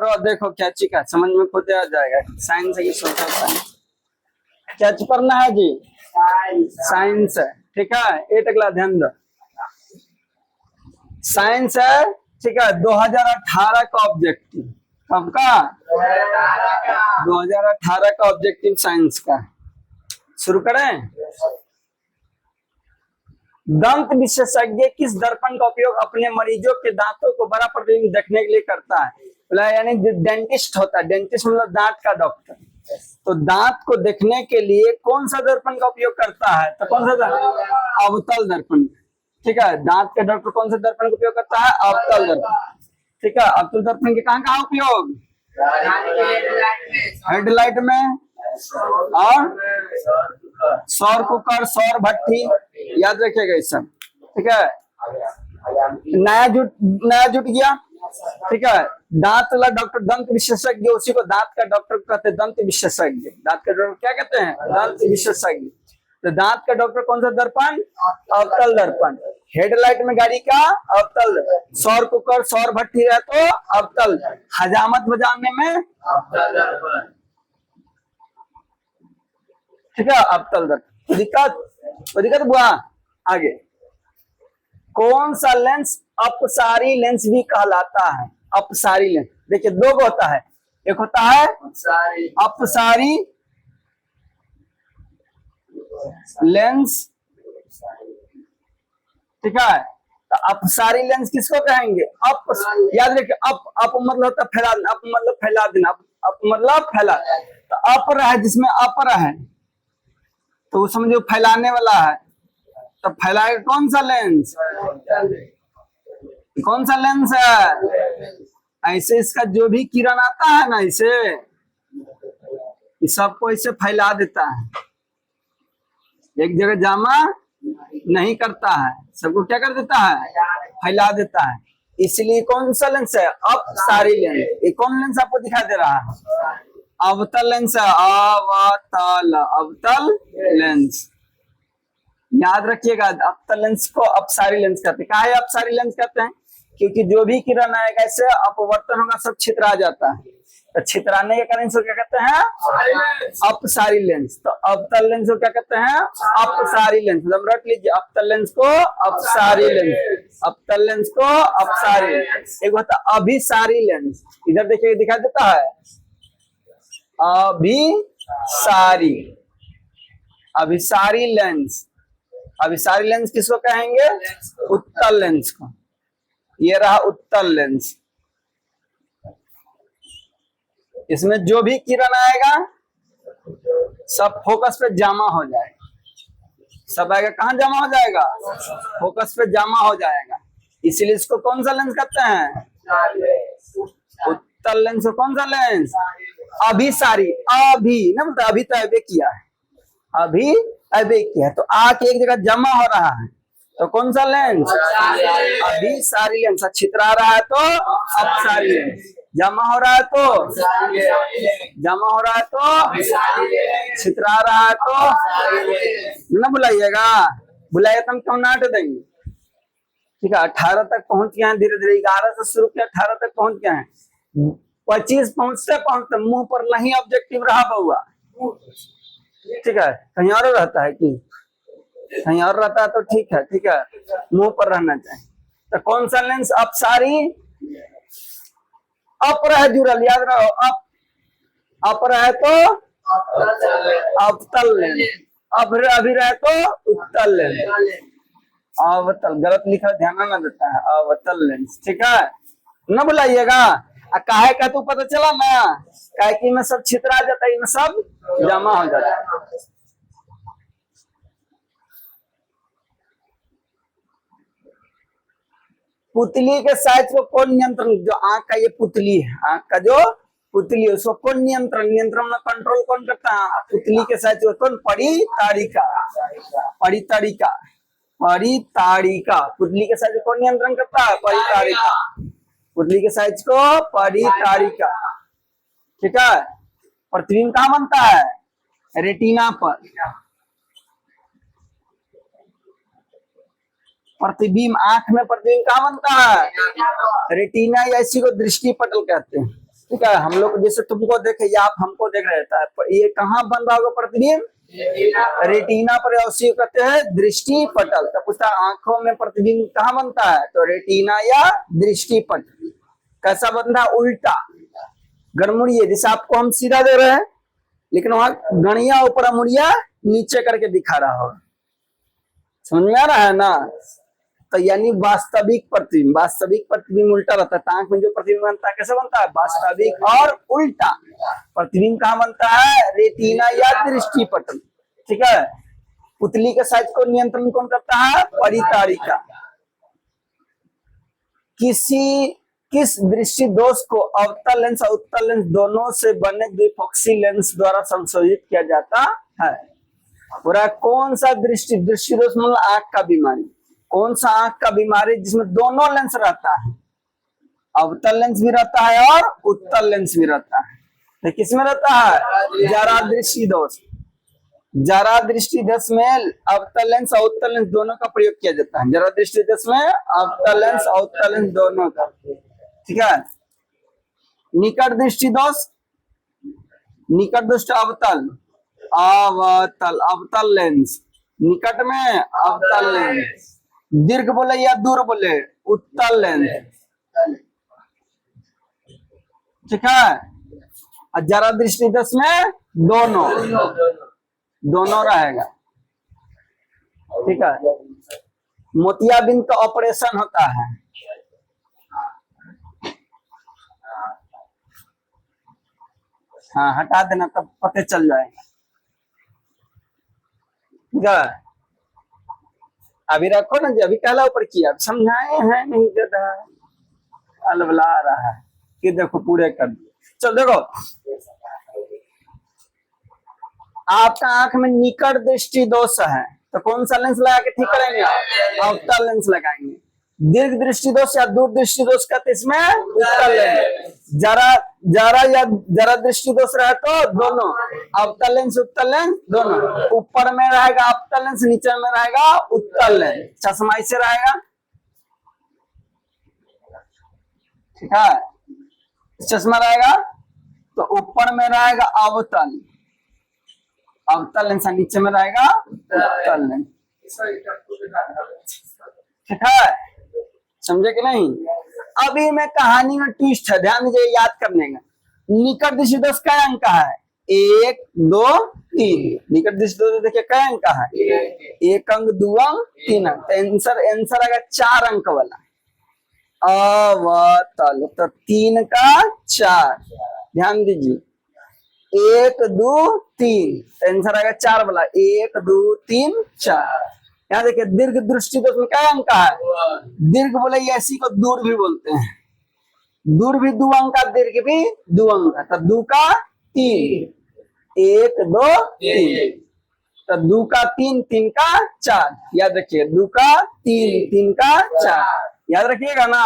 पढ़ो, देखो कैची का समझ में खुद आ जाएगा। साइंस है कि सोशल साइंस, कैच पढ़ना है जी, साइंस है, ठीक है। एक अगला ध्यान दो, साइंस है, ठीक है। 2018 का ऑब्जेक्टिव, कब का? 2018 का ऑब्जेक्टिव साइंस का। शुरू करें। दंत विशेषज्ञ किस दर्पण का उपयोग अपने मरीजों के दांतों को बड़ा प्रतिबिंब देखने के लिए करता है? यानी डेंटिस्ट होता है, डेंटिस्ट मतलब दांत का डॉक्टर, तो दांत को देखने के लिए कौन सा दर्पण का उपयोग करता है? तो कौन सा? अवतल दर्पण, ठीक है। दांत के डॉक्टर कौन सा दर्पण का उपयोग करता है? अवतल दर्पण, ठीक है। अवतल दर्पण के कहाँ कहाँ उपयोग? हेडलाइट में और सौर कुकर, सौर भट्टी, याद रखिएगा ये सब, ठीक है। नया जुट गया, ठीक है। दांत वाला डॉक्टर दंत विशेषज्ञ, उसी को दांत का डॉक्टर कहते हैं, दंत विशेषज्ञ। दांत का डॉक्टर क्या कहते हैं? दंत विशेषज्ञ। तो दांत का डॉक्टर कौन सा दर्पण? अवतल दर्पण। हेडलाइट में गाड़ी का अवतल, सौर कुकर, सौर भट्टी है तो अवतल, हजामत बजाने में अवतल दर्पण, ठीक है, अवतल दर्पण। दिक्कत बुआ। आगे, कौन सा लेंस अपसारी लेंस भी कहलाता है? अपसारी लेंस, देखिए दो होता है, एक होता है अपसारी लेंस, ठीक है। तो अपसारी लेंस किसको कहेंगे? याद रखिए, अप मतलब होता है फैला, अप मतलब फैला देना, अप मतलब फैला। तो अपर है, जिसमें अपर है तो वो समझो फैलाने वाला है, तो फैलाएगा कौन सा लेंस? कौन सा लेंस है? ऐसे इसका जो भी किरण आता है ना, इसे सबको इसे फैला देता है, एक जगह जमा नहीं करता है, सबको क्या कर देता है? फैला देता है। इसलिए कौन सा लेंस है? अपसारी लेंस। ये कौन लेंस आपको दिखाई दे रहा है? अवतल लेंस है, अवतल, अवतल लेंस, याद रखिएगा। अवतल लेंस को अपसारी लेंस कहते हैं। क्या है अपसारी लेंस कहते हैं? क्योंकि जो भी किरण आएगा इससे अपवर्तन होगा, सब छितरा जाता है, तो छितराने के कारण इसको क्या कहते हैं? अपसारी लेंस। तो अवतल लेंस को क्या कहते हैं? अपसारी लेंस। रट लीजिए, अवतल लेंस को अपसारी लेंस, अवतल लेंस को अपसारी। एक होता है अभिसारी लेंस, इधर देखिए दिखाई देता है, अभिसारी, अभिसारी लेंस। अभिसारी लेंस किसको कहेंगे? उत्तल लेंस को। ये रहा उत्तल लेंस, इसमें जो भी किरण आएगा सब फोकस पे जमा हो जाएगा, सब आएगा कहाँ जमा हो जाएगा? फोकस पे जमा हो जाएगा। इसीलिए इसको कौन सा लेंस कहते हैं? उत्तल लेंस को कौन सा लेंस? अभिसारी। अभी ना बोलते, अभी तो अबे किया है, अभी अबे किया है, तो आके एक जगह जमा हो रहा है, तो कौन सा लेंस? अभिसारी लेंस। छितरा रहा है तो अपसारी लेंस, जमा हो रहा है तो जमा हो रहा है तो छितरा रहा है तो ना बुलाइएगा, बुलाइए तो हम क्यों नाट देंगे, ठीक है। 18 तक पहुंच गए हैं, धीरे धीरे 11 से शुरू किया, 18 तक पहुंच गए हैं। 25 पहुंचते पहुंचते मुंह पर नहीं ऑब्जेक्टिव रहा बउआ, ठीक है। कहीं और रहता है कि कहीं और रहता है तो ठीक है, ठीक है, मुंह पर रहना चाहिए। तो कौन सा लेंस? अपसारी। अप रहे जुड़ल, याद रहो, अप रहे तो अवतल लेंस, अभी रहे तो उत्तल लेंस। अवतल गलत लिखा, ध्यान न देता है, अवतल लेंस, ठीक है। न बुलाइएगा, काहे का तो पता चला ना, काहे कि में सब छितरा जाता है, इनमें सब जमा हो जाता है। पुतली के साइज को कौन नियंत्रण? जो आंख का ये पुतली है, आंख का जो पुतली है, उसको कौन नियंत्रण में कंट्रोल कौन करता है? पुतली के साइज को कौन? परिताड़िका, परिताड़िका, परिताड़िका। पुतली के साइज को कौन नियंत्रण करता है? परिताड़िका। पुतली के साइज को परिताड़िका, ठीक है। प्रतिबिंब कहाँ बनता है? रेटिना पर। प्रतिबिंब, आंख में प्रतिबिंब कहाँ बनता है? रेटिना, या इसी को दृष्टि पटल कहते हैं। ठीक है। हम लोग जैसे तुमको देखे या आप हमको देख रहे था, ये कहाँ बन रहा होगा प्रतिबिंब? रेटिना पर, उसी को कहते हैं दृष्टि पटल। तो पूछता है आंखों में प्रतिबिंब कहाँ बनता है? तो रेटिना या दृष्टि पटल। कैसा बनता है? उल्टा गड़मुड़िए, जैसे आपको हम सीधा दे रहे हैं लेकिन वहां गणिया ऊपर मुड़िया नीचे करके दिखा रहा होगा। समझ में आ रहा है ना? तो यानी वास्तविक प्रतिबिंब, वास्तविक प्रतिबिंब उल्टा रहता है। आंख में जो प्रतिबिंब बनता है कैसे बनता है? वास्तविक और उल्टा। प्रतिबिंब कहाँ बनता है? रेटिना या दृष्टि पटल। ठीक है। पुतली के साइज को नियंत्रण कौन करता है? परितारिका। किस दृष्टि दोष को अवतल लेंस और उत्तल लेंस दोनों से बने द्विपक्षीय लेंस द्वारा संशोधित किया जाता है? पूरा कौन सा दृष्टि दोष मतलब आंख का बीमारी, कौन सा आंख का बीमारी जिसमें दोनों लेंस रहता है? अवतल लेंस भी रहता है और उत्तल लेंस भी रहता है। तो किसमें रहता है? जरा दृष्टि दोष। जरा दृष्टि दोष में अवतल लेंस और उत्तल लेंस दोनों का प्रयोग किया जाता है। जरा दृष्टि दोष में अवतल लेंस और उत्तल लेंस दोनों का। ठीक है। निकट दृष्टि दोष, निकट दृष्टि अवतल, अवतल लेंस, निकट में अवतल लेंस, दीर्घ बोले या दूर बोले? उत्तल लेंस। ठीक है। और जरा दृष्टि दोष में दोनों रहेगा। ठीक है। मोतियाबिंद का ऑपरेशन होता है। हाँ हटा देना तब पता चल जाएगा। ठीक है। अभी रखो ना जी, अभी कहला ऊपर किया, समझाए हैं नहीं गधा, अलबला रहा है कि देखो पूरे कर दिए। चलो देखो, आपका आंख में निकट दृष्टि दोष है तो कौन सा लेंस लगा के ठीक करेंगे? अवतल लेंस लगाएंगे। दीर्घ दृष्टि दोष या दूर दृष्टि दोष कहते इसमें उत्तल लेंस। जरा दृष्टि दोष रहे तो दोनों, अवतल लेंस उत्तल लेंस दोनों। ऊपर में रहेगा अवतल लेंस, नीचे में रहेगा उत्तल लेंस। चश्मा ऐसे रहेगा। ठीक है। चश्मा रहेगा तो ऊपर में रहेगा अवतल लेंस, नीचे में रहेगा उत्तल लेंस। ठीक है। समझे कि नहीं? अभी मैं कहानी में ट्विस्ट है, ध्यान दीजिए, याद करने का। निकट दृष्टि दोष कै अंक का है? 1 2 3। निकट दृष्टि दोष देखिए कै अंक का है? 1 अंक, 2 अंक, 3 अंक। आंसर आएगा 4 अंक वाला अवतल। तो 3 का 4, ध्यान दीजिए, 1 2 3, आंसर आएगा 4 वाला। 1 2 3 4। यहाँ देखिए दीर्घ दृष्टि दोष में क्या अंक का है? दीर्घ बोले ऐसी को दूर भी बोलते हैं। दूर भी 2 अंक का, दीर्घ भी 2 अंक का। तो 2 का 3, 1 2 3। तो 2 का 3, 3 का 4। याद रखिए 2 का 3, 3 का 4। याद रखिएगा ना।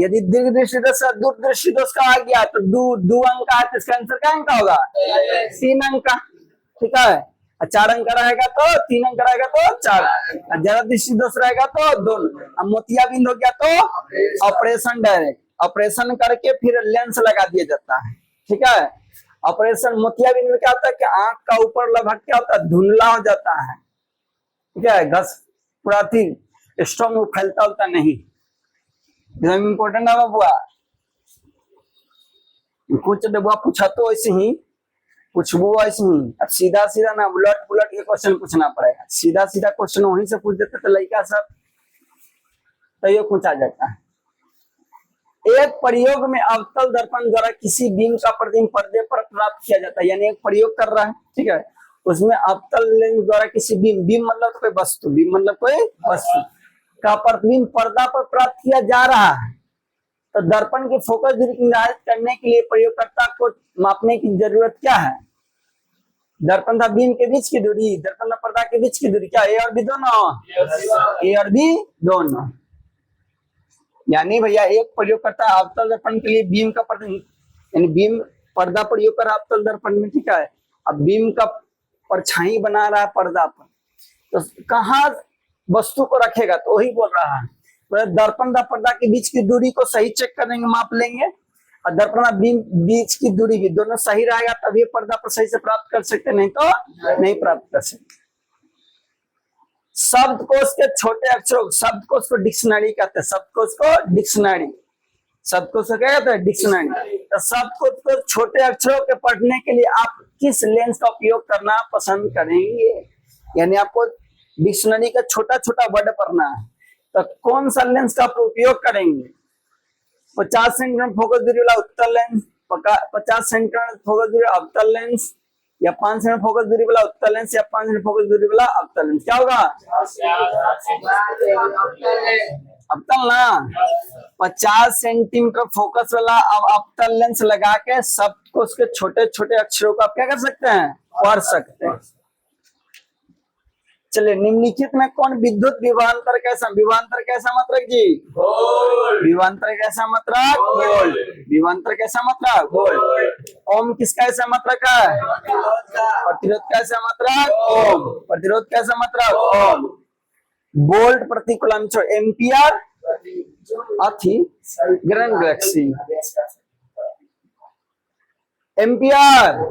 यदि दीर्घ दृष्टि दोष दूर दृष्टि दोष का आ गया तो 2 अंक का है तो इसका आंसर क्या अंक का होगा? 3 अंक का। ठीक है। 4 अंक रहेगा तो 3 अंक रहेगा तो 4। जरा दृष्टि दोष रहेगा तो 2। अब मोतियाबिंद हो गया तो ऑपरेशन, डायरेक्ट ऑपरेशन करके फिर लेंस लगा दिया जाता है। ठीक है। ऑपरेशन मोतियाबिंद में क्या होता है कि आंख का ऊपर लगभग क्या होता है? धुंधला हो जाता है। ठीक है। घस पूरा थी स्ट्रॉन्ग फैलता नहीं। इम्पोर्टेंट है बबुआ। कुछ बबुआ पूछा तो ऐसे ही पूछबो ऐसे ही। अब सीधा ना उलट के क्वेश्चन पूछना पड़ेगा। सीधा क्वेश्चन वहीं से पूछ देते तो लड़का सब तैयो पूछा जाता है। एक प्रयोग में अवतल दर्पण द्वारा किसी बीम का प्रतिबिंब पर्दे पर प्राप्त किया जाता है। यानी एक प्रयोग कर रहा है, ठीक है, उसमें अवतल लेंस द्वारा किसी बीम मतलब कोई वस्तु, बीम मतलब कोई वस्तु का प्रतिबिंब पर्दा पर प्राप्त किया जा रहा है। तो दर्पण की फोकस दूरी निर्धारित करने के लिए प्रयोगकर्ता को मापने की जरूरत क्या है? दर्पण तथा बीम के बीच की दूरी, दर्पण तथा पर्दा के बीच की दूरी क्या? ए और बी दोनों, ए और बी दोनों। यानी भैया एक प्रयोगकर्ता अवतल दर्पण के लिए बीम का यानी बीम पर्दा प्रयोग कर अवतल दर्पण में, ठीक है। अब बीम का परछाई बना रहा है पर्दा पर, तो कहाँ वस्तु को रखेगा? तो वही बोल रहा है दर्पण तथा पर्दा के बीच की दूरी को सही चेक करेंगे, माप लेंगे। और दर्पण बीच की दूरी भी दोनों सही रहेगा तभी पर्दा पर सही से प्राप्त कर सकते, नहीं तो नहीं प्राप्त कर सकते। शब्दकोश के छोटे अक्षरों, शब्दकोश को डिक्शनरी कहते हैं, शब्दकोश को डिक्शनरी, शब्दकोश को क्या कहते हैं, डिक्शनरी। तो शब्दकोश को छोटे अक्षरों के पढ़ने के लिए आप किस लेंस का उपयोग करना पसंद करेंगे? यानी आपको डिक्शनरी का छोटा छोटा वर्ड पढ़ना है, तो कौन सा लेंस का आप उपयोग करेंगे? 50 सेंटीमीटर फोकस दूरी वाला उत्तल लेंस, 50 सेंटीमीटर फोकस दूरी अवतल लेंस, या 5 सेंटीमीटर फोकस दूरी वाला उत्तल लेंस, या 5 सेंटीमीटर फोकस दूरी वाला अवतल लेंस? क्या होगा? अवतल ना। 50 सेंटीमीटर फोकस वाला अवतल लेंस लगा के सबको उसके छोटे छोटे अक्षरों को आप क्या कर सकते हैं, पढ़ सकते हैं। चलिए, निम्नलिखित में कौन विद्युत विभवांतर कैसा, विभवांतर कैसा मात्रक जी? विभवांतर कैसा मात्रक? वोल्ट। विभवांतर कैसा मात्रक? वोल्ट। ओम किसका ऐसा मात्रक है? प्रतिरोध कैसा मात्रक? ओम। प्रतिरोध कैसा मात्रक? ओम। वोल्ट प्रति कूलम छोड़, एम्पियर अथी ग्रैंड गैलेक्सी, एम्पियर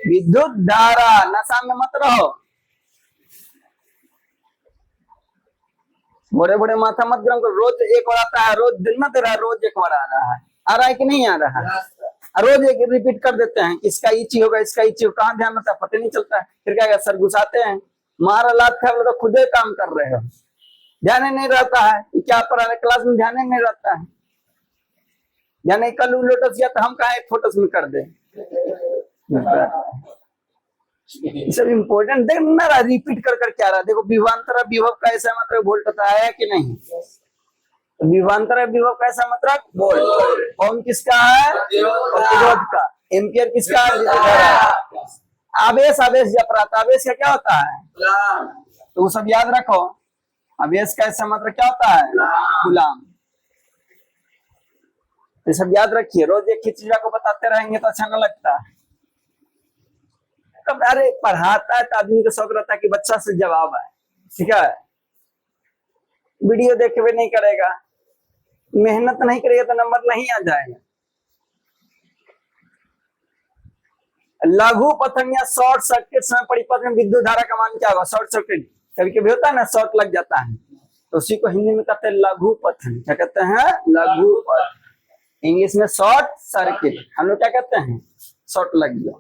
विद्युत धारा। नशा में मत रहो, बड़े बड़े माथा मत गरम करो। रोज एक बार आता है, रोज दिन में दे रहा है, रोज एक बार आ रहा है कि नहीं आ रहा है? रोज एक रिपीट कर देते हैं कि इसका इची होगा, इसका इची होगा, कहाँ ध्यान रहता है पता नहीं चलता है। फिर क्या सर घुसाते हैं, मारा लात खा तो खुद ही काम कर रहे हो, ध्यान ही नहीं रहता है कि क्या पढ़ा रहे क्लास में, ध्यान ही नहीं रहता है। ध्यान कल लोटस गया तो हम कहा एक फोटोस में कर दे, सब इम्पोर्टेंट देख ना रहा, रिपीट कर कर क्या रहा। देखो विभवांतर विभव का ऐसा मतलब वोल्ट बताया कि नहीं? विभवांतर विभव का ऐसा मतलब वोल्ट। ओम किसका है? प्रतिरोध का। एम्पियर किसका है? आवेश, आवेश जब रहता, आवेश का क्या होता है? तो वो सब याद रखो। आवेश का ऐसा मतलब क्या होता है? गुलाम। ये सब याद रखिए, रोज एक ही चीज को बताते रहेंगे तो अच्छा न लगता है। अरे पढ़ाता है तो आदमी को शौक रहता है कि बच्चा से जवाब आए, ठीक है। वीडियो देखे हुए नहीं करेगा, मेहनत नहीं करेगा तो नंबर नहीं आ जाएगा। लघु पतन या शॉर्ट सर्किट समय परिपथ में विद्युत धारा का मान क्या होगा? शॉर्ट सर्किट कभी कभी होता है ना, शॉर्ट लग जाता है, तो उसी को हिंदी में कहते हैं लघु पतन। क्या कहते हैं? लघु पतन। इंग्लिश में शॉर्ट सर्किट, हम लोग क्या कहते हैं? शॉर्ट लग गया।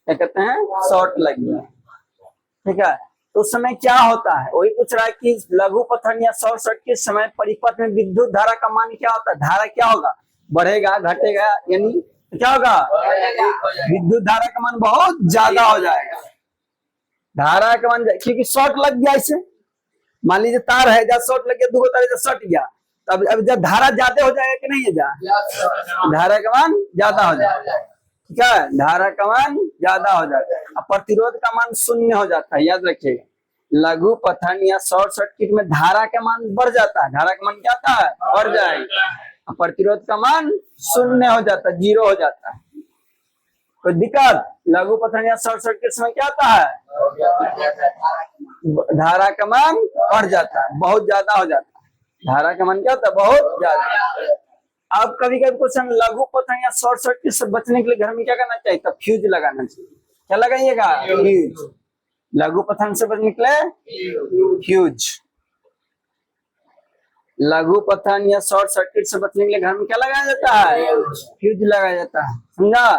क्या कहते हैं? शॉर्ट लग गया, ठीक है। तो उस समय क्या होता है, वही पूछ रहा है कि लघु पतन या शॉर्ट सर्किट समय परिपथ में विद्युत धारा का मान क्या होता है? धारा क्या होगा? बढ़ेगा, घटेगा, यानी क्या होगा? विद्युत धारा का मान बहुत ज्यादा हो जाएगा। धारा का मान, क्योंकि शॉर्ट लग गया इसे, मान लीजिए तार है, जब शॉर्ट लग गया, 2 तार जब सट गया, तब अब जब धारा ज्यादा हो जाएगा कि नहीं है? धारा का मान ज्यादा हो जाएगा, ठीक है। धारा का मान ज्यादा हो जाता है, अब प्रतिरोध का मान 0 हो जाता है। याद रखिएगा, लघु पतन या शॉर्ट सर्किट में धारा का मान बढ़ जाता है, धारा का मान क्या आता है? बढ़ जाएगा। अब प्रतिरोध का मान 0 हो जाता है, 0 हो जाता है। कोई दिक्कत? लघु पतन या शॉर्ट सर्किट में क्या आता है? धारा का मान बढ़ जाता है, बहुत ज्यादा हो जाता है। धारा का मान क्या होता है? बहुत ज्यादा। अब कभी कभी क्वेश्चन, लघु पतन या शॉर्ट सर्किट से बचने के लिए घर में क्या करना चाहिए? तो फ्यूज लगाना चाहिए। क्या लगाइएगा? फ्यूज। लघु पतन से बचने के लिए फ्यूज। लघु पतन या शॉर्ट सर्किट से बचने के लिए घर में क्या लगाया जाता है? फ्यूज लगाया जाता है, समझा?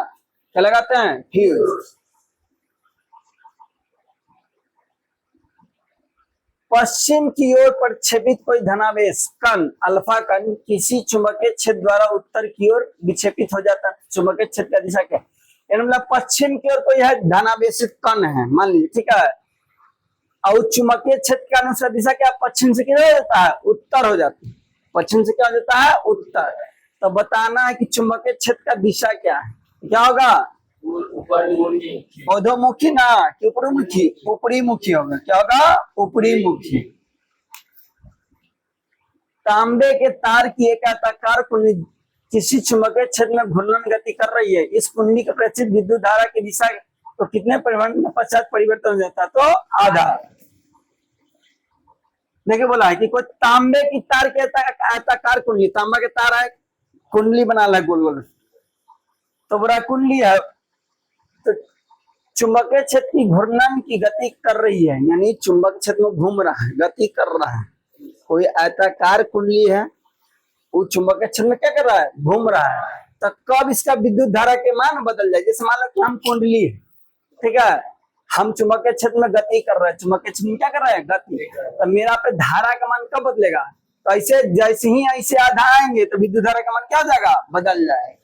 क्या लगाते हैं? फ्यूज। पश्चिम की ओर प्रक्षेपित कोई धनावेश कण, अल्फा कण किसी चुंबकीय क्षेत्र द्वारा उत्तर की ओर विक्षेपित हो जाता है। चुंबकीय क्षेत्र का दिशा क्या है? मतलब पश्चिम की ओर कोई है धनावेशित कण है, मान लीजिए, ठीक है। और चुंबकीय क्षेत्र का अनुसार दिशा क्या? पश्चिम से किधर हो जाता है? उत्तर हो जाता है। पश्चिम से क्या हो जाता है? उत्तर। तो बताना है कि चुंबकीय क्षेत्र का दिशा क्या है? क्या होगा? अधोमुखी ना कि ऊपरी मुखी? ऊपरी मुखी होगा। क्या होगा? ऊपरी मुखी। तांबे के तार की एक आयताकार कुंडली किसी चुंबकीय क्षेत्र में घूर्णन गति कर रही है, इस कुंडली के प्रेषित विद्युत धारा की दिशा तो कितने परिमाण के पश्चात परिवर्तन हो जाता है? तो आधा। देखिए बोला है कि कोई तांबे की तार के आयताकार कुंडली, तांबा के तार है, कुंडली बना ला गोल गोल, तो बोला कुंडली है, तो चुंबकीय क्षेत्र की घूर्णन की गति कर रही है, यानी चुंबक क्षेत्र में घूम रहा है, गति कर रहा है। कोई आयताकार कुंडली है, वो चुंबकीय क्षेत्र में क्या कर रहा है, घूम रहा है। तो कब इसका विद्युत धारा के मान बदल जाए, जैसे मान लो कि हम कुंडली है, ठीक है, हम चुंबकीय क्षेत्र में गति कर रहे हैं, चुंबकीय क्षेत्र में क्या कर रहे हैं, गति। तो मेरा पे धारा का मान कब बदलेगा, तो ऐसे जैसे ही ऐसे आधा आएंगे तो विद्युत धारा का मान क्या हो जाएगा, बदल जाएगा।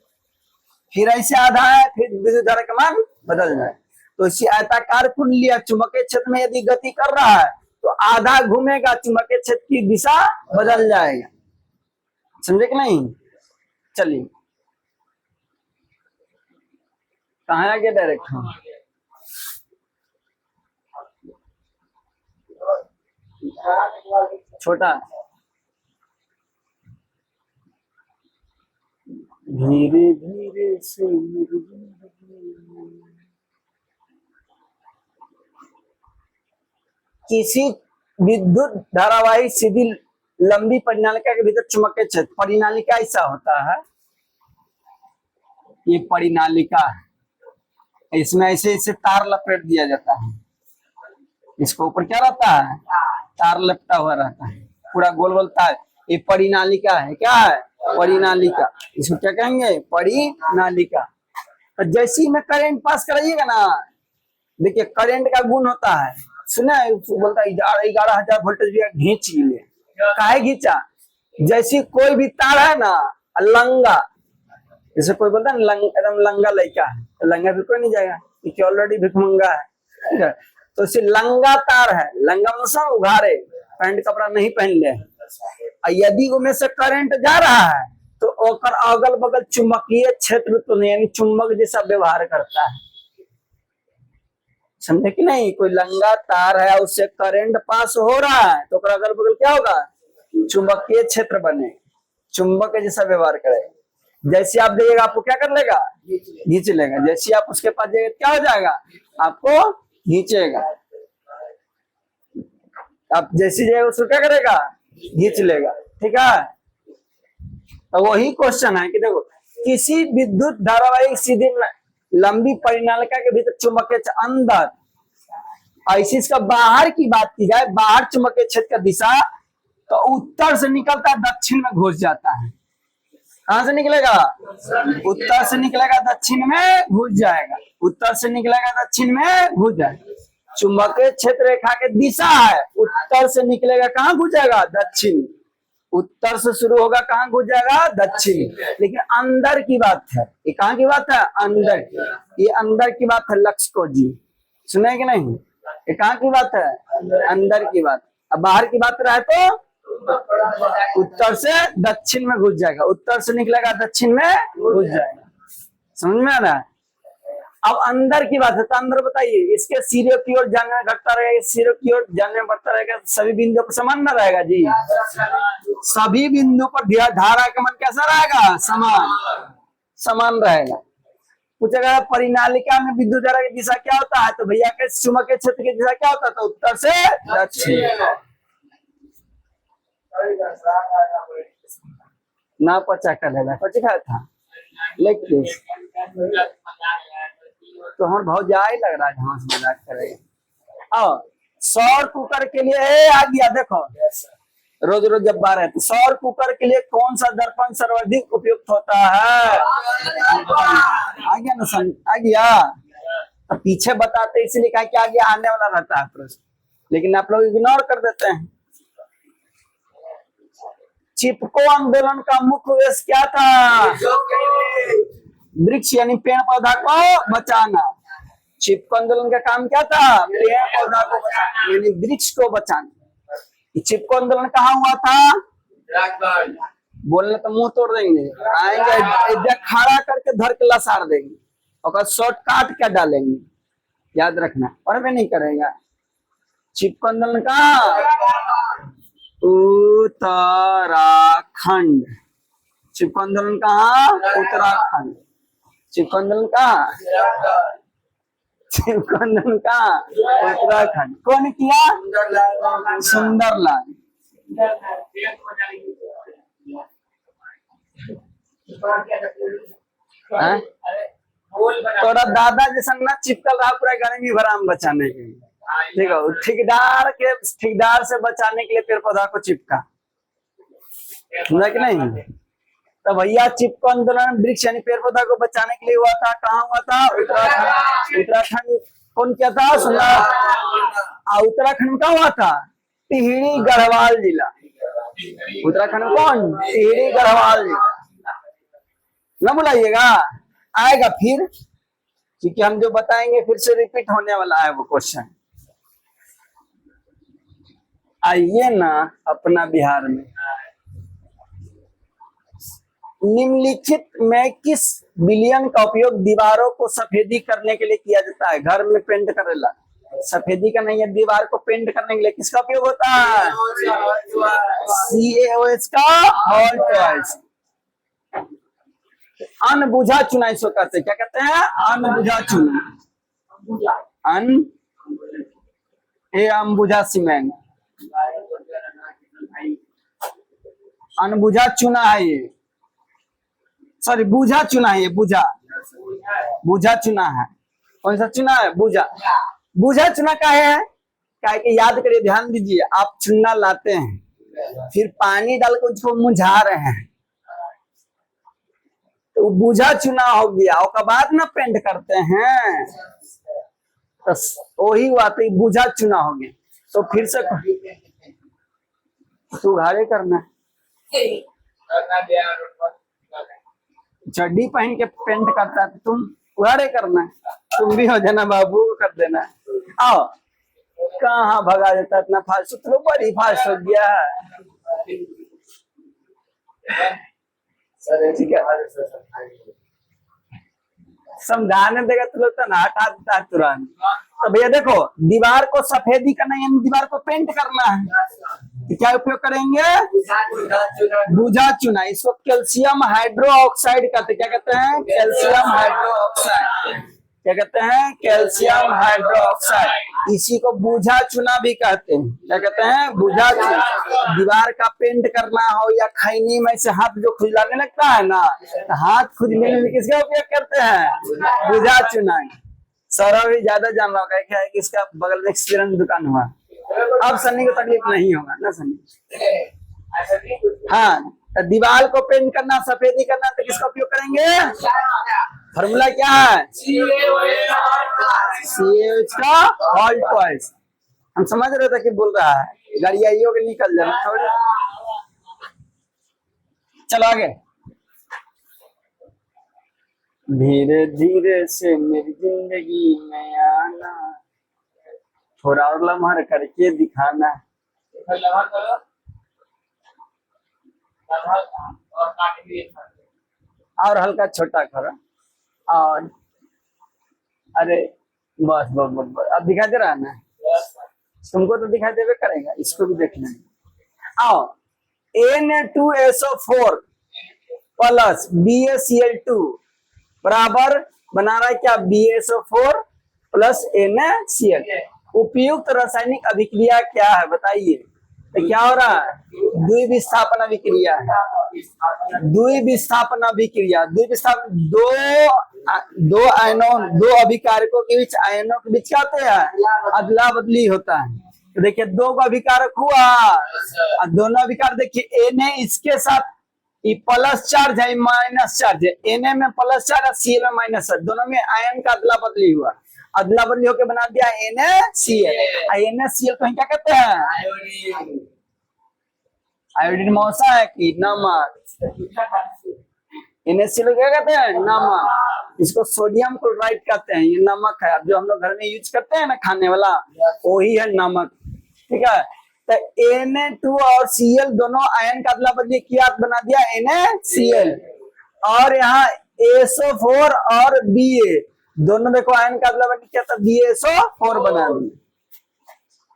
फिर ऐसे आधा है, फिर विद्युत धारा का मान बदल जाए। तो इसी आयताकार कुंडली चुंबकीय क्षेत्र में यदि गति कर रहा है तो आधा घूमेगा, चुंबकीय क्षेत्र की दिशा बदल जाएगा। समझे कि नहीं? चलिए कहाँ आगे डायरेक्ट हम छोटा धीरे धीरे से किसी विद्युत धारावाही सीधी लंबी परिनालिका के भीतर चुंबकीय क्षेत्र, परिनालिका ऐसा होता है, ये परिनालिका है, इसमें ऐसे ऐसे तार लपेट दिया जाता है, इसको ऊपर क्या रहता है, तार लपटा हुआ रहता है, पूरा गोल गोल तार, ये परिनालिका है। क्या है, परिनालिका। इसको क्या कहेंगे, परिनालिका। तो जैसे ही में करंट पास कराइएगा ना, देखिए करंट का गुण होता है, सुना है, बोलता है 11,000 वोल्टेज भी घींच ले, काहे घींचा, जैसी कोई भी तार है ना लंगा, जैसे कोई बोलता है ना एकदम लंगा लड़का है, तो लंगा भी कोई नहीं जाएगा क्योंकि ऑलरेडी भिखमंगा है। तो इसे लंगा तार है, लंगा मतलब उघारे, पैंट कपड़ा नहीं पहन ले, यदि उनमें से करंट जा रहा है तो ओकर अगल बगल चुंबकीय क्षेत्र तो नहीं, यानी चुंबक जैसा व्यवहार करता है। समझे कि नहीं? कोई लंगा तार है, उससे करंट पास हो रहा है तो अगल बगल क्या होगा, चुंबकीय क्षेत्र बने, चुंबक जैसा व्यवहार करे। जैसे आप देखिएगा आपको क्या कर लेगा, खींच लेगा। जैसे आप उसके पास जाएगा क्या हो जाएगा, आपको खींचेगा। आप जैसी जाएगा उसको क्या करेगा, खींच लेगा। ठीक है, तो वही क्वेश्चन है कि देखो किसी विद्युत धारावाहिक सीधी लंबी परिनालिका के भीतर चुंबकीय अंदर, ऐसी इसका बाहर की बात की जाए, बाहर चुंबकीय क्षेत्र का दिशा तो उत्तर से निकलता है दक्षिण में घुस जाता है। कहां से निकलेगा, उत्तर से निकलेगा दक्षिण में घुस जाएगा, उत्तर से निकलेगा दक्षिण में घुस जाएगा। चुंबकीय क्षेत्र रेखा के दिशा है, उत्तर से निकलेगा कहाँ घुस जाएगा, दक्षिण। उत्तर से शुरू होगा कहाँ घुस जाएगा, दक्षिण। लेकिन अंदर की बात है, ये कहाँ की बात है, अंदर की। ये अंदर की बात है लक्ष्य को जी, सुने कि नहीं? ये कहाँ की बात है, अंदर की बात। अब बाहर की बात रहे तो उत्तर से दक्षिण में घुस जाएगा, उत्तर से निकलेगा दक्षिण में घुस जाएगा। समझ में आ रहा है? अब अंदर की बात है तो अंदर बताइए, इसके सिरे की ओर जाने में घटता रहेगा, सिरे की ओर जाने में बढ़ता रहेगा, सभी बिंदुओं पर समान न रहेगा जी। सभी बिंदु पर धारा का मान कैसा रहेगा, समान, समान रहेगा। पूछेगा परिनालिका में विद्युत धारा की दिशा क्या होता है, तो भैया के चुंबकीय क्षेत्र की दिशा क्या होता है, तो उत्तर से दक्षिण। ना पचा कर लेना, पचा था लेकिन तो हम बहुत जाए लग रहा है, जहां से मजाक करेगा। सौर कुकर के लिए आ गया, देखो रोज रोज जब बार है तो सौर कुकर के लिए कौन सा दर्पण सर्वाधिक उपयुक्त होता है, आ गया ना, आ गया। तो पीछे बताते इसलिए कहा कि आगे आने वाला रहता है प्रश्न, लेकिन आप लोग इग्नोर कर देते हैं। चिपको आंदोलन का मुख्य उद्देश्य क्या था, वृक्ष यानी पेड़ पौधा को बचाना। चिपको आंदोलन का काम क्या था, पेड़ पौधा को बचाना, यानी वृक्ष को बचाना। चिपको आंदोलन कहाँ हुआ था, बोलने तो मुंह तोड़ देंगे, आएंगे खड़ा करके धर के लसार देंगे और शॉर्ट काट क्या डालेंगे, याद रखना, और भी नहीं करेगा। चिपको आंदोलन कहाँ, उत्तराखंड। चिपको आंदोलन कहाँ, उत्तराखंड। चिपको आंदोलन कहाँ, चिपको आंदोलन कहाँ, उत्तराखंड। कौन किया, सुंदरलाल। हाँ? तोरा दादा जैसा ना चिपकल रहा पूरा गर्मी भराम बचाने के लिए, ठीक है। ठेकेदार से बचाने के लिए पेड़ पौधा को चिपका, समझा कि नहीं। तो भैया चिपको आंदोलन वृक्ष यानी पेड़ पौधा को बचाने के लिए हुआ था। कहाँ हुआ था? उत्तराखंड। उत्तराखंड कौन किया था? सुना। उत्तराखंड का हुआ था टिहरी गढ़वाल जिला। उत्तराखंड में कौन? टिहरी गढ़वाल जिला। ना बुलाइएगा, आएगा फिर, क्योंकि हम जो बताएंगे फिर से रिपीट होने वाला है वो क्वेश्चन। आइए ना अपना बिहार में निम्नलिखित में किस विलयन का उपयोग दीवारों को सफेदी करने के लिए किया जाता है? घर में पेंट करेला, सफेदी का नहीं है, दीवार को पेंट करने के लिए किसका उपयोग होता है? CaOH का, ऑल्टोइस। अनबुझा चूना इसको कहते हैं, क्या कहते हैं? अनबुझा चूना। अनबुझा सीमेंट, अनबुझा चूना है ये, सॉरी बुझा चुना है ये, बुझा चुना है। कौन सा चुना है? बुझा चुना का है। क्या कि याद करिए, ध्यान दीजिए, आप चुना लाते हैं फिर पानी डालकर उसको मुझा रहे हैं तो बुझा चुना हो गया, उसके बाद ना पेंट करते हैं तो वही हुआ, तो बुझा चुना हो गया। तो फिर से सुधारे करना, चड्डी पहन के पेंट करता है तुम उड़ाड़े करना, तुम भी हो जाना बाबू, कर देना। आओ, कहाँ भगा देता इतना फास्ट, तो बड़ी फास्ट हो गया है। ठीक है, समझाने देगा तो लोग तो ना हटा देता है तुरंत। तो भैया देखो, दीवार को सफेदी करना यानी दीवार को पेंट करना है, तो क्या उपयोग करेंगे? बुझा चुना। इसको कैल्शियम हाइड्रो ऑक्साइड कहते हैं। क्या कहते हैं? Calcium hydro oxide. क्या कहते हैं? Calcium hydro oxide. इसी को बुझा चुना भी कहते हैं। क्या कहते हैं? बुझा चुना। दीवार का पेंट करना हो या खैनी में से हाथ जो खुजलाने लगता है ना, तो हाथ खुजने में किसका उपयोग करते हैं? बुझा चुना। सौरभ भी ज्यादा जान रहा है, क्या है कि इसका बगल में एक्सपीरियंस दुकान हुआ। अब सन्नी को तकलीफ नहीं होगा ना सन्नी। हाँ, तो दीवार को पेंट करना, सफेदी करना, तो किसका उपयोग करेंगे? फॉर्मूला क्या है? CaOH का, ऑल्टोइस। हम समझ रहे थे कि बोल रहा है, गाड़ियाइयों के निकल जाना थोड़ी। चलो आगे। धीरे धीरे से मेरी जिंदगी में आना, थोड़ा और लम्हा करके दिखाना। और हल्का छोटा करो, और अरे बस बस बस बस, अब दिखाई दे रहा है ना? तुमको तो दिखाई देवे करेगा, इसको भी देखना है। आओ, Na2SO4 प्लस BaCl2 बराबर बना रहा है क्या? BaSO4 plus NaCl। उपयुक्त रासायनिक अभिक्रिया क्या है बताइए? तो क्या हो रहा है? द्विविस्थापन अभिक्रिया है। द्विविस्थापन अभिक्रिया, दो आयनों, दो अभिकारकों के बीच, आयनों के बीच क्या होते हैं? अदला बदली होता है। तो देखिए, दो का अभिकारक हुआ और दोनों अभिकार देखिए, Na इसके साथ प्लस चार्ज है, माइनस चार्ज है। Na में प्लस चार्ज है, Cl में माइनस चार्ज, दोनों में आयन का अदला बदली हुआ, अदला बदली होकर बना दिया NaCl। NaCl को क्या कहते हैं? आयोडीन मौसा है कि नमक। NaCl क्या कहते हैं? नमक। इसको सोडियम क्लोराइड कहते हैं, ये नमक है। अब जो हम लोग घर में यूज करते हैं ना खाने वाला, वही है नमक। ठीक है, तो Na2 और Cl दोनों आयन का अदला बदली किया, बना दिया NaCl। और यहाँ SO4 और Ba दोनों देखो आयन का अदला बदली किया, तो BaSO4 बना दिया।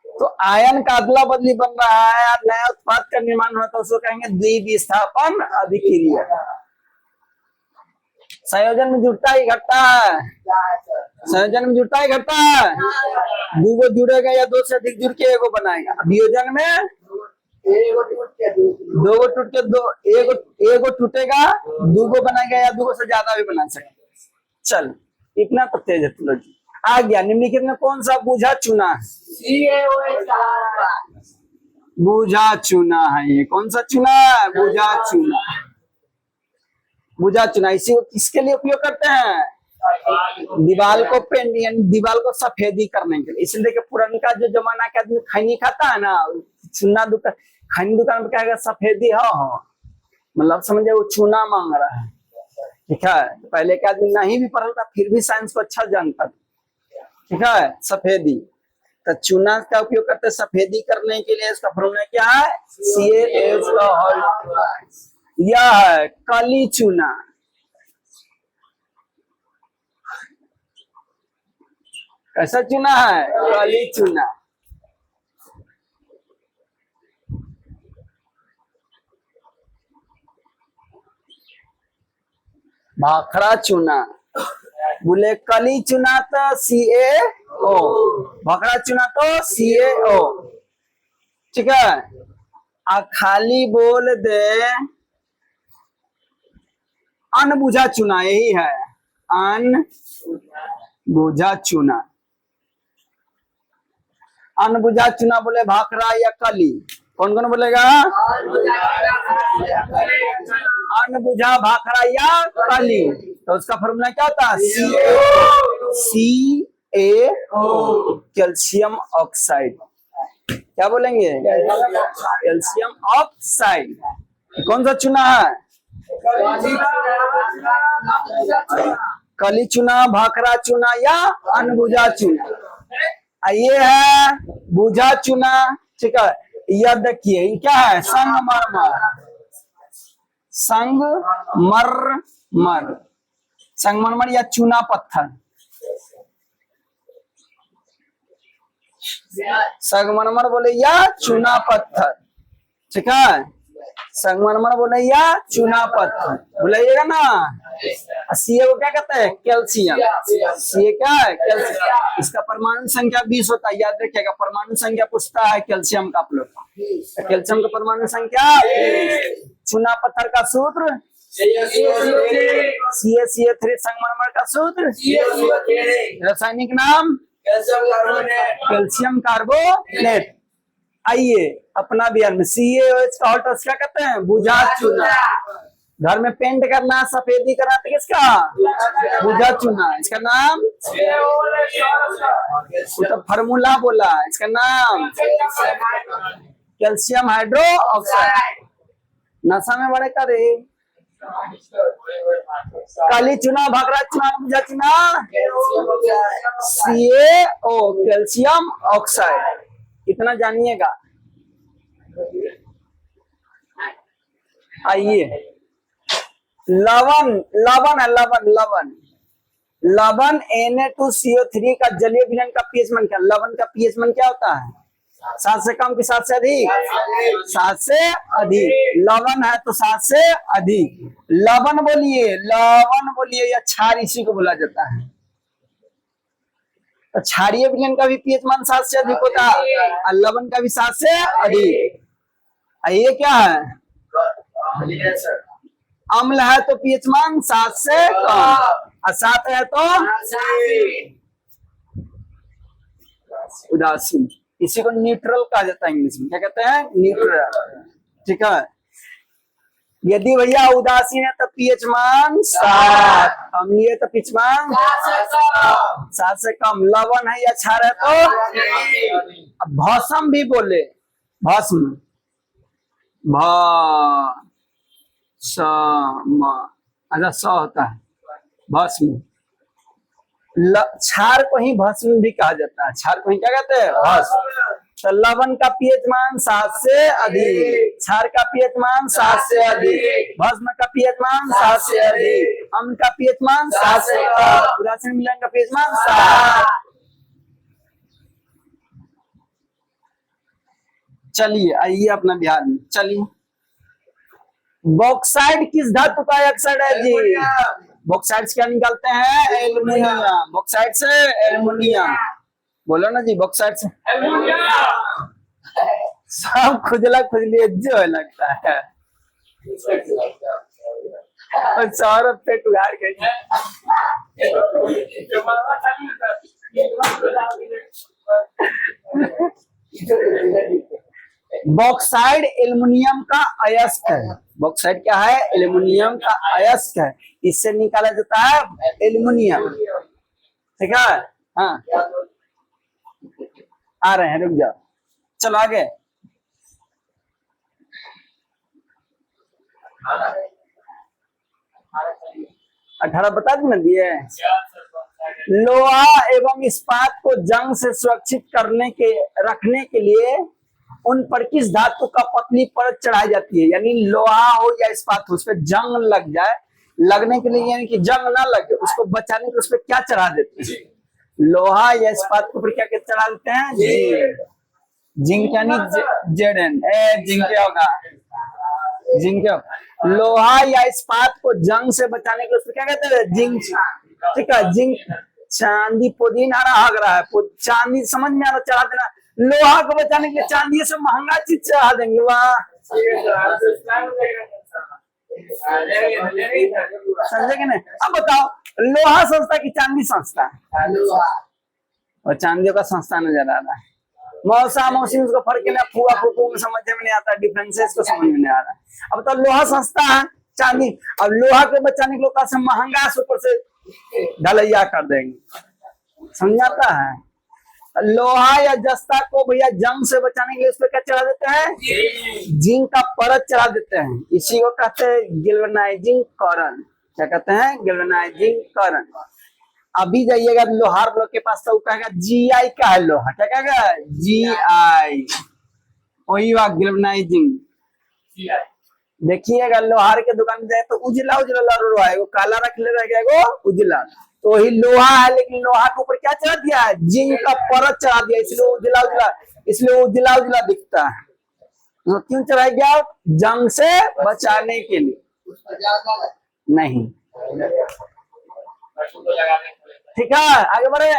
तो आयन का अदला बदली बन रहा है, नया उत्पाद का निर्माण होता है, उसको कहेंगे द्विविस्थापन अभिक्रिया। संयोजन में जुड़ता ही घटता है, संयोजन में जुड़ता ही घटता है। दो जुड़ेगा या दो से अधिक जुड़ के एगो बनाएगा। वियोजन में दो गो टूट के दो, एगो टूटेगा, दूगो बनाएगा या दूगो से ज्यादा भी बना सकते। चल इतना तो तेज है तू लोग। आ गया, निम्नलिखित में कौन सा बूझा चुना है? बूझा चुना है ये। कौन सा चुना है? बूझा चुना। बूझा चुना इसी को किसके लिए उपयोग करते हैं? दीवार को पेंट यानी दीवार को सफेदी करने के लिए। इसलिए देखिए पुराना जो जमाना के आदमी खैनी खाता है ना, चूना दुकान, खैनी दुकान पे कहेगा सफेदी हो, मतलब समझे वो चूना मांग रहा है। ठीक है, पहले के आदमी नहीं भी पढ़ा था फिर भी साइंस को अच्छा जानता था। ठीक है, सफेदी तो चूना का उपयोग करते सफेदी करने के लिए। इसका फॉर्मूला क्या है? CaH। यह है काली चूना। कैसा चूना है? काली चूना। भाखड़ा चूना। बोले कली चुना तो CaO, भाखड़ा चुना तो CaO। ठीक है, आ खाली बोल दे अनबुझा चुना। यही है अनबुझा चुना। अनबुझा चुना बोले भाखड़ा या कली, कौन कौन बोलेगा? अनबुझा भाखड़ा या कली। तो उसका फॉर्मूला क्या होता है? CaO, calcium oxide. क्या बोलेंगे? Calcium oxide. कौन सा चुना है? कली चुना, भाखड़ा चुना या अनबुझा चुना। ये है बुझा चुना। ठीक है, यह देखिए ये क्या है? संगमरमर। संगमरमर, संगमरमर या चूना पत्थर। संगमरमर बोले या चूना पत्थर। ठीक है, संगमरमर बोले या चूना पत्थर बोलिएगा ना। Ca को क्या कहते हैं? कैल्शियम। Ca क्या है? कैल्शियम। इसका परमाणु संख्या 20 होता है, याद रखिएगा। परमाणु संख्या पूछता है कैल्शियम का आप लोग। कैल्शियम का परमाणु संख्या। चूना पत्थर का सूत्र CaCO3। संगमरमर का सूत्र, रासायनिक नाम कैल्शियम कार्बोनेट। आइए अपना बयान में CaOH का ऑल्टर्स क्या कहते हैं? बुझा चूना। घर में पेंट करना, सफेदी करना तो किसका? बुझा चूना। इसका नाम तो फार्मूला बोला, इसका नाम कैल्शियम हाइड्रो ऑक्साइड। नशा में बड़े करे काली चूना, भाखड़ा चूना, बुझा चूना, CaO कैल्शियम ऑक्साइड। इतना जानिएगा। आइए लवण, लवण है लवण, लवण, लवण Na2CO3 का जलीय विलयन का पीएच मान क्या? लवण का पीएच मान क्या होता है? 7 से कम कि 7 से अधिक? 7 से अधिक। लवण है तो 7 से अधिक। लवण बोलिए, लवण बोलिए या क्षार इसी को बोला जाता है। तो क्षारीय विलयन का भी पीएच मान 7 से अधिक होता है और लवण का भी 7 से अधिक। ये क्या है? अम्ल है तो पीएच मान 7 से कम और 7 है तो उदासीन। इसी को न्यूट्रल कहा जाता है इंग्लिश में। क्या कहते हैं? न्यूट्रल। ठीक है, यदि भैया उदासीन है तो पीएच मान 7, अम्लीय है तो पीएच मान 7 से कम। लवण है या क्षार है तो भस्म भी बोले, भस्म, अच्छा स होता है भस्म। क्षार को ही भस्म भी कहा जाता है। क्षार को ही क्या कहते हैं? भस्म। तो लवण का पीएच मान 7 से अधिक, क्षार का पीएच मान 7 से अधिक, भस्म का पीएच मान 7 से अधिक, अम्ल का पीएच मान 7 से कम, उदासीन मिलन का पीएच मान 7। चलिए आइए अपना बिहार में। चलिए बॉक्साइड किस धातु का ऑक्साइड है जी? बॉक्साइड क्या निकालते हैं? एल्युमिनियम। बॉक्साइड से एल्युमिनियम। बोलो ना जी, बॉक्साइड से सब खुजला खुजली जो लगता है, और सौरभ पेट उगाड़ के बॉक्साइड एल्युमिनियम का अयस्क है। बॉक्साइड क्या है? एल्युमिनियम का अयस्क है। इससे निकाला जाता है एल्युमिनियम। ठीक है, हाँ आ रहे हैं, रुक जाओ, चलो आगे। अठारह बता दी ना दिए। लोहा एवं इस्पात को जंग से सुरक्षित रखने के लिए उन पर किस धातु का पतली परत चढ़ाई जाती है? यानी लोहा हो या इस्पात हो, उस पर जंग लग जाए, लगने के लिए यानी कि जंग ना लगे उसको बचाने के उस पर क्या चढ़ा देते हैं? लोहा या इस्पात के ऊपर क्या क्या चढ़ा देते हैं? जिंक यानी जेडन जिंक क्या होगा? जिंक। लोहा या इस्पात को जंग से बचाने के लिए उसको क्या कहते हैं? जिंक। ठीक है, जिंक। चांदी पुदीन आ रहा है, चांदी समझ में आ रहा, चढ़ा देना। लोहा को बचाने के लिए चांदी से महंगा चीज चढ़ा देंगे वहाँ, समझे कि नहीं? अब बताओ, लोहा संस्था की चांदी संस्था? और चांदियों का संस्था नजर आ रहा है। मौसा मौसी उसको फर्क नहीं, फुआ फूफू में समझ में नहीं आता, डिफरेंसेस को समझ में नहीं आ रहा। अब तो लोहा संस्था है, चांदी। अब लोहा को बचाने के लिए से महंगा से ऊपर से ढलैया कर देंगे, समझाता है। लोहा या जस्ता को भैया जंग से बचाने के लिए उस पर क्या चढ़ा देते हैं? जिंक का परत चढ़ा देते हैं। इसी को कहते हैं गैल्वेनाइजिंग कॉरन। क्या कहते हैं? गैल्वेनाइजिंग कॉरन। अभी जाइएगा लोहार लोग के पास तो वो कहेगा जीआई का है लोहा। क्या कहेगा? जीआई। वही बात गैल्वेनाइजिंग। देखिएगा लोहार के दुकान में जाए तो उजला उजला लोहा है, वो काला रख ले रहेगा, वो उजला, तो वही लोहा है, लेकिन लोहा के ऊपर क्या चढ़ा दिया है? जिंक का परत चढ़ा दिया, इसलिए उजला उजला, इसलिए उजला उजला दिखता है। तो क्यों चढ़ाया गया? जंग से बचाने के लिए। नहीं, ठीक है, आगे बढ़े।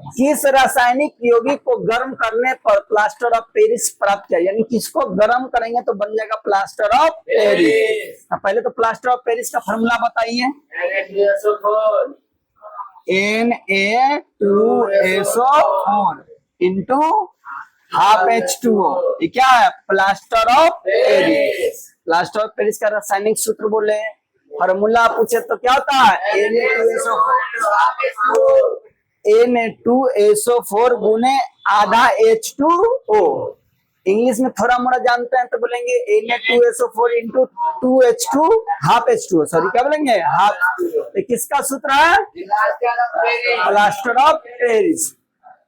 किस रासायनिक यौगिक को गर्म करने पर प्लास्टर ऑफ पेरिस प्राप्त किया? यानी किसको गर्म करेंगे तो बन जाएगा प्लास्टर ऑफ पेरिस। पहले तो प्लास्टर ऑफ पेरिस का फॉर्मूला बताइए। Na2SO4 इंटू हाफ H2O, ये क्या है? Plaster of Paris. Plaster of Paris का रासायनिक सूत्र बोले, फॉर्मूला पूछे तो क्या होता है? Na2SO4 गुने आधा H2O। इंग्लिश में थोड़ा मोड़ा जानते हैं तो बोलेंगे Na2SO4 into 2H2 half H2O। Sorry, क्या बोलेंगे? हाफ। तो किसका सूत्र है? Plaster of Paris.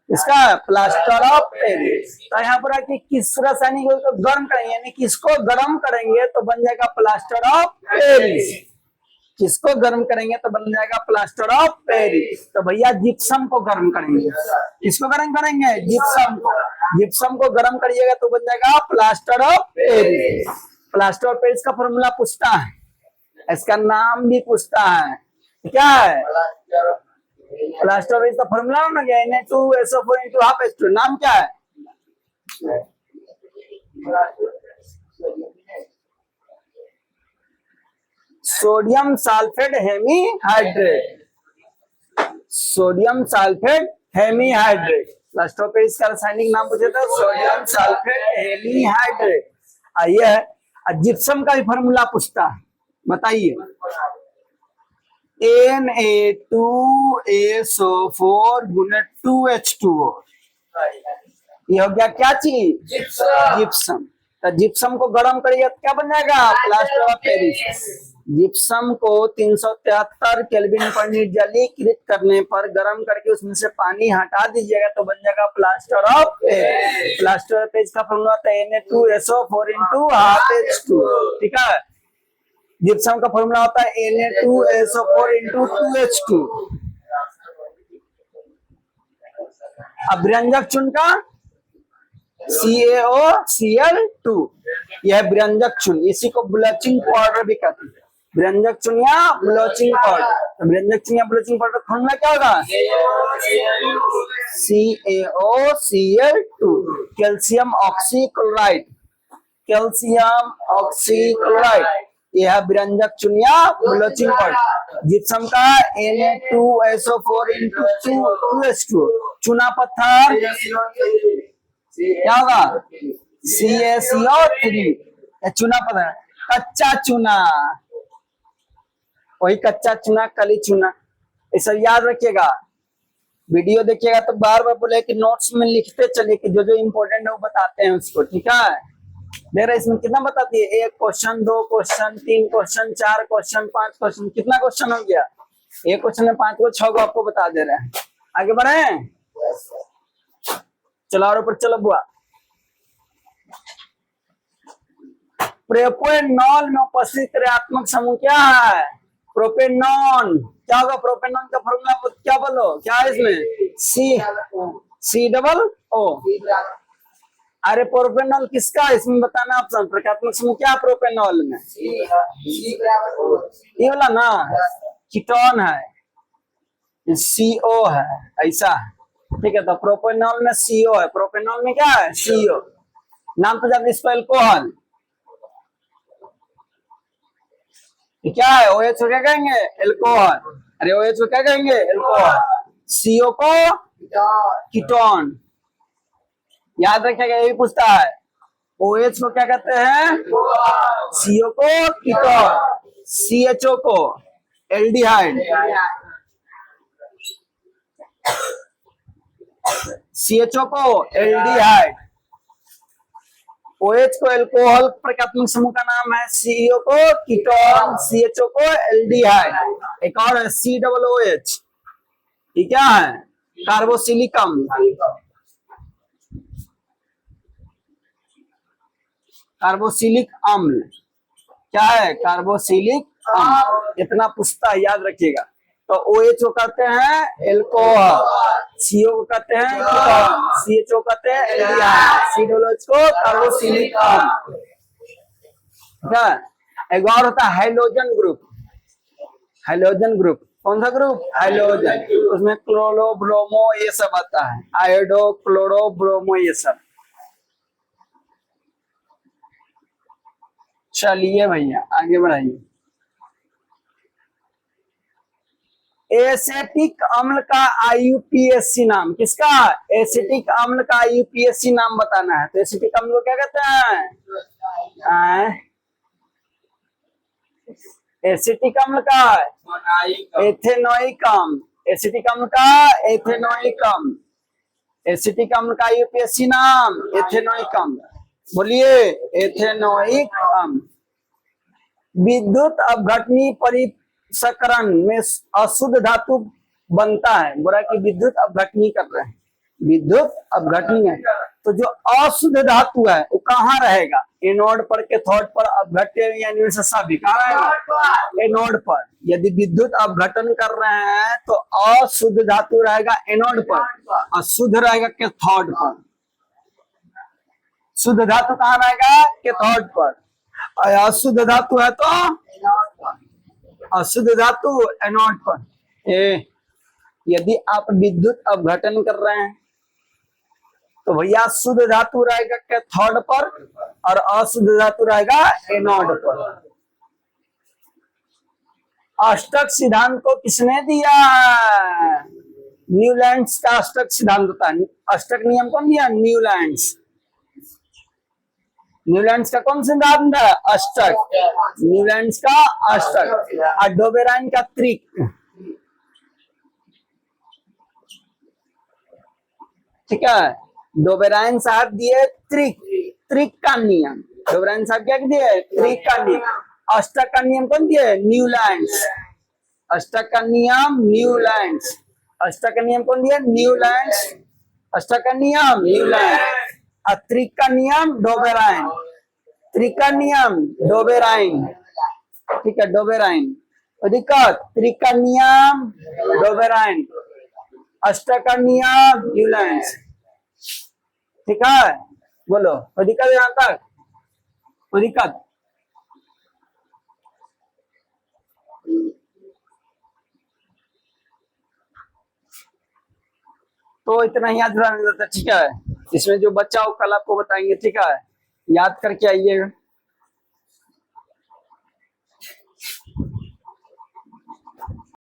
इसका प्लास्टर ऑफ पेरिस। तो यहाँ पर आके किस रासायनिक को गर्म करेंगे, यानी किसको गर्म करेंगे तो बन जाएगा प्लास्टर ऑफ पेरिस। किसको गर्म करेंगे तो बन जाएगा प्लास्टर ऑफ पेरिस। तो भैया जिप्सम को गर्म करेंगे। किसको गर्म करेंगे? जिप्सम को। जिप्सम को गर्म करिएगा तो बन जाएगा plaster of Paris. Plaster of Paris का फॉर्मूला पूछता है, इसका नाम भी पूछता है, क्या है? प्लास्टर ऑफ पेरिस का फॉर्मूला ना क्या? Na2SO4 into half H2। नाम क्या है? Sodium sulphate hemihydrate. Sodium sulphate hemihydrate. Plaster of Paris का रासायनिक नाम पूछे तो सोडियम सल्फेट हेमीहाइड्रेट। आइए, जिप्सम का भी फॉर्मूला पूछता है, बताइए। Na2SO4 गुने 2H2O, ये हो गया क्या चीज? जिप्सम। तो जिप्सम को गर्म करिए तो क्या बन जाएगा? Plaster of Paris. जिप्सम को 373 केल्विन पर निर्जलीकृत करने पर गर्म करके उसमें से पानी हटा दीजिएगा तो बन जाएगा plaster of Paris. Plaster of Paris का फॉर्मूला होता है Na2SO4 इंटू हाफ H2O। ठीक है, जिप्सम का फॉर्मूला होता है Na2SO4 इंटू 2H2। अब व्यंजक चुन का CaOCl2, यह व्यंजक चुन, इसी को ब्लीचिंग पाउडर भी कहते हैं। व्यंजक चुनिया ब्लोचिंग पॉट, तो व्यंजक चुनिया ब्लोचिंग पॉट का फॉर्मूला क्या होगा? CaOCl2, calcium oxychloride, calcium oxychloride, यह है व्यंजक चुनिया ब्लोचिंग पॉट। जिप्सम का Na2SO4 2S2, चूना पत्थर क्या होगा? CaCO3, चूना पत्थर, कच्चा चूना, वही कच्चा चूना, कली चूना, ये सब याद रखिएगा। वीडियो देखिएगा तो बार बार बोले कि नोट्स में लिखते चलिए कि जो जो इम्पोर्टेंट है वो बताते हैं उसको, ठीक है? देख रहे इसमें कितना बताती है? 1 question, 2 question, 3 question, 4 question, 5 question, कितना क्वेश्चन हो गया? एक क्वेश्चन में 5 को 6 को आपको बता दे रहे हैं। आगे बढ़े, चलो और ऊपर चलो बुआ। प्रोपेनॉल में उपस्थित क्रियात्मक समूह क्या है? प्रोपेनॉन, क्या होगा? प्रोपेनॉन का फॉर्मूला क्या बोलो, क्या है इसमें? C O। अरे प्रोपेनॉल किसका, इसमें बताना ऑप्शन। प्रकात्मक समूह क्या है प्रोपेनॉल में? ये वाला ना, कीटोन है, CO है, ऐसा है, ठीक है? तो प्रोपेनॉल में CO है, प्रोपेनॉल में क्या है? CO। नाम तो जानते इसको एल्कोहल, क्या है? OH को क्या कहेंगे? एल्कोहल। अरे OH को क्या कहेंगे? एल्कोहल। CO को कीटोन, याद रखिएगा, यही पूछता है। OH को क्या कहते हैं? CO को कीटोन, CHO को एल्डिहाइड, CHO को एल्डिहाइड, OH को एल्कोहल प्रकात्मक समूह का नाम है, CO को कीटोन, CHO को एल्डिहाइड, एक और है COOH, ये क्या है? कार्बोसिलिक अम्ल, कार्बोसिलिक अम्ल क्या है? कार्बोसिलिक अम्ल। इतना पूछता है, याद रखिएगा। तो OH को कहते हैं एल्कोहल, CO को कहते हैं कीटोन, CHO कहते हैं एल्डिहाइड, COOH को कार्बोसिलिक अम्ल। एक और होता है हाइड्रोजन ग्रुप, हाइड्रोजन ग्रुप, कौन सा ग्रुप? हाइड्रोजन, उसमें क्लोरो ब्रोमो ये सब आता है, आयोडो क्लोरो ब्रोमो ये सब। चलिए भैया आगे बढ़ाइए। एसिटिक अम्ल का IUPAC नाम, किसका? एसिटिक अम्ल का IUPAC नाम बताना है। तो एसिटिक अम्ल को क्या कहते हैं? एसिटिक अम्ल का एथेनोइक अम्ल, एसिटिक अम्ल का एथेनोइक अम्ल, एसिटिक अम्ल का IUPAC नाम एथेनोइक अम्ल, बोलिए एथेनोइक अम्ल। विद्युत अपघटनी परिसकरण में अशुद्ध धातु बनता है, बोला कि विद्युत अपघटनी कर रहे हैं, विद्युत अपघटनी है, तो जो अशुद्ध धातु है वो कहाँ रहेगा? एनोड पर, कैथोड पर, अपघट्य यानी सभी कहाँ रहेगा? एनोड पर। यदि विद्युत अपघटन कर रहे हैं तो अशुद्ध धातु रहेगा एनोड पर, अशुद्ध रहेगा कैथोड पर। शुद्ध धातु कहाँ रहेगा? कैथोड पर। अशुद्ध धातु है तो अशुद्ध धातु एनोड पर। यदि आप विद्युत अपघटन कर रहे हैं तो भैया शुद्ध धातु रहेगा कैथोड पर और अशुद्ध धातु रहेगा एनोड पर। अष्टक सिद्धांत को किसने दिया? न्यूलैंड्स का अष्टक सिद्धांत होता है। अष्टक नियम कौन दिया? न्यूलैंड्स। न्यूलैंड्स का कौन सिद्धांत है? अष्टक। न्यूलैंड्स का अष्टक और डोबेराइन का त्रिक। ठीक है, डोबेराइन साहब दिए त्रिक, त्रिक का नियम। डोबेराइन साहब क्या दिए? त्रिक का नियम। अष्टक का नियम कौन दिए? न्यूलैंड्स। अष्टक का नियम न्यूलैंड्स। अष्टक का नियम कौन दिया? न्यूलैंड्स। अष्टक का नियम न्यूलैंड्स। त्रिक का नियम डोबेराइन। त्रिक का नियम डोबेराइन। ठीक है, डोबेराइन। दिक्कत, त्रिक का नियम डोबेराइन, अष्टक का नियम न्यूलैंड्स। ठीक है, बोलो कोई दिक्कत यहाँ तक? कोई दिक्कत? तो इतना ही याद रहने देता, ठीक है। इसमें जो बच्चा हो कल आपको बताएंगे, ठीक है, याद करके आइएगा।